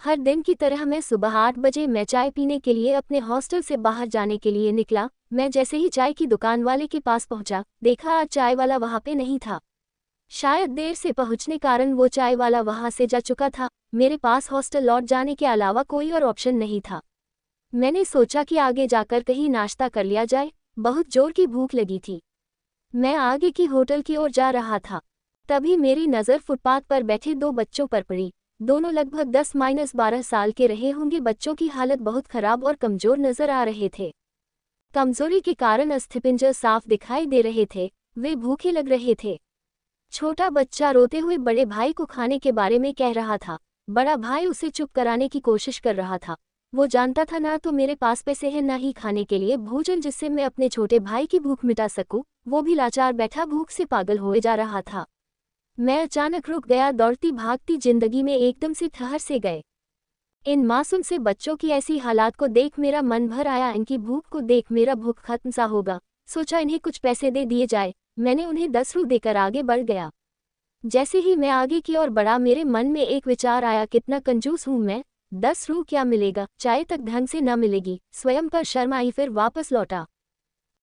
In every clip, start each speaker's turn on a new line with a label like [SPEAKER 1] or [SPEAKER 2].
[SPEAKER 1] हर दिन की तरह मैं सुबह 8 बजे मैं चाय पीने के लिए अपने हॉस्टल से बाहर जाने के लिए निकला। मैं जैसे ही चाय की दुकान वाले के पास पहुंचा, देखा आज चाय वाला वहां पे नहीं था। शायद देर से पहुंचने कारण वो चाय वाला वहां से जा चुका था। मेरे पास हॉस्टल लौट जाने के अलावा कोई और ऑप्शन नहीं था। मैंने सोचा कि आगे जाकर कहीं नाश्ता कर लिया जाए। बहुत जोर की भूख लगी थी। मैं आगे की होटल की ओर जा रहा था। तभी मेरी नज़र फुटपाथ पर बैठे दो बच्चों पर पड़ी। दोनों लगभग 10-12 साल के रहे होंगे। बच्चों की हालत बहुत खराब और कमजोर नजर आ रहे थे। कमजोरी के कारण अस्थिपिंजर साफ दिखाई दे रहे थे। वे भूखे लग रहे थे। छोटा बच्चा रोते हुए बड़े भाई को खाने के बारे में कह रहा था। बड़ा भाई उसे चुप कराने की कोशिश कर रहा था। वो जानता था ना तो मेरे पास पैसे हैं ना ही खाने के लिए भोजन जिससे मैं अपने छोटे भाई की भूख मिटा सकूं। वो भी लाचार बैठा भूख से पागल होए जा रहा था। मैं अचानक रुक गया। दौड़ती भागती जिंदगी में एकदम से ठहर से गए। इन मासूम से बच्चों की ऐसी हालात को देख मेरा मन भर आया। इनकी भूख को देख मेरा भूख खत्म सा होगा। सोचा इन्हें कुछ पैसे दे दिए जाए। मैंने उन्हें 10 रू देकर आगे बढ़ गया। जैसे ही मैं आगे की ओर बढ़ा, मेरे मन में एक विचार आया, कितना कंजूस हूं मैं। 10 रू क्या मिलेगा, चाय तक ढंग से न मिलेगी। स्वयं पर शर्म आई, फिर वापस लौटा।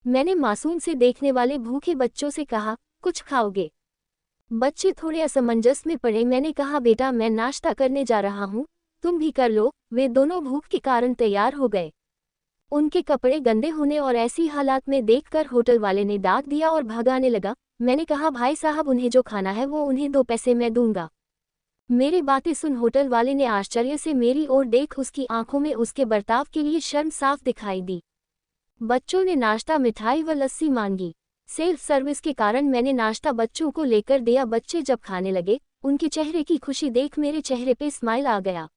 [SPEAKER 1] मैंने मासूम से देखने वाले भूखे बच्चों से कहा, कुछ खाओगे? बच्चे थोड़े असमंजस में पड़े। मैंने कहा, बेटा मैं नाश्ता करने जा रहा हूँ, तुम भी कर लो। वे दोनों भूख के कारण तैयार हो गए। उनके कपड़े गंदे होने और ऐसी हालात में देखकर होटल वाले ने डांट दिया और भगाने लगा। मैंने कहा, भाई साहब उन्हें जो खाना है वो उन्हें 2 पैसे मैं दूंगा। मेरी बातें सुन होटल वाले ने आश्चर्य से मेरी ओर देख उसकी आंखों में उसके बर्ताव के लिए शर्म साफ दिखाई दी। बच्चों ने नाश्ता, मिठाई व लस्सी मांगी। सेल्फ सर्विस के कारण मैंने नाश्ता बच्चों को लेकर दिया। बच्चे जब खाने लगे, उनके चेहरे की खुशी देख मेरे चेहरे पे स्माइल आ गया।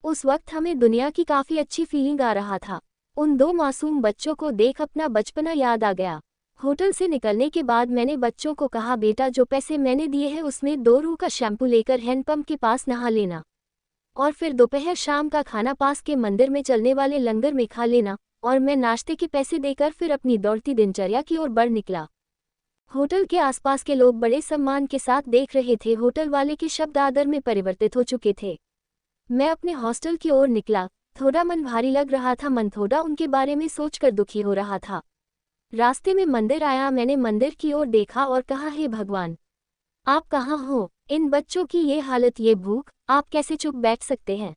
[SPEAKER 1] उस वक्त हमें दुनिया की काफ़ी अच्छी फीलिंग आ रहा था। उन 2 मासूम बच्चों को देख अपना बचपना याद आ गया। होटल से निकलने के बाद मैंने बच्चों को कहा, बेटा जो पैसे मैंने दिए हैं उसमें 2 रू का शैम्पू लेकर हैंडपंप के पास नहा लेना और फिर दोपहर शाम का खाना पास के मंदिर में चलने वाले लंगर में खा लेना। और मैं नाश्ते के पैसे देकर फिर अपनी दौड़ती दिनचर्या की ओर बढ़ निकला। होटल के आसपास के लोग बड़े सम्मान के साथ देख रहे थे। होटल वाले के शब्द आदर में परिवर्तित हो चुके थे। मैं अपने हॉस्टल की ओर निकला। थोड़ा मन भारी लग रहा था, मन थोड़ा उनके बारे में सोचकर दुखी हो रहा था। रास्ते में मंदिर आया। मैंने मंदिर की ओर देखा और कहा, हे भगवान, आप कहाँ हो? इन बच्चों की ये हालत, ये भूख, आप कैसे चुप बैठ सकते हैं?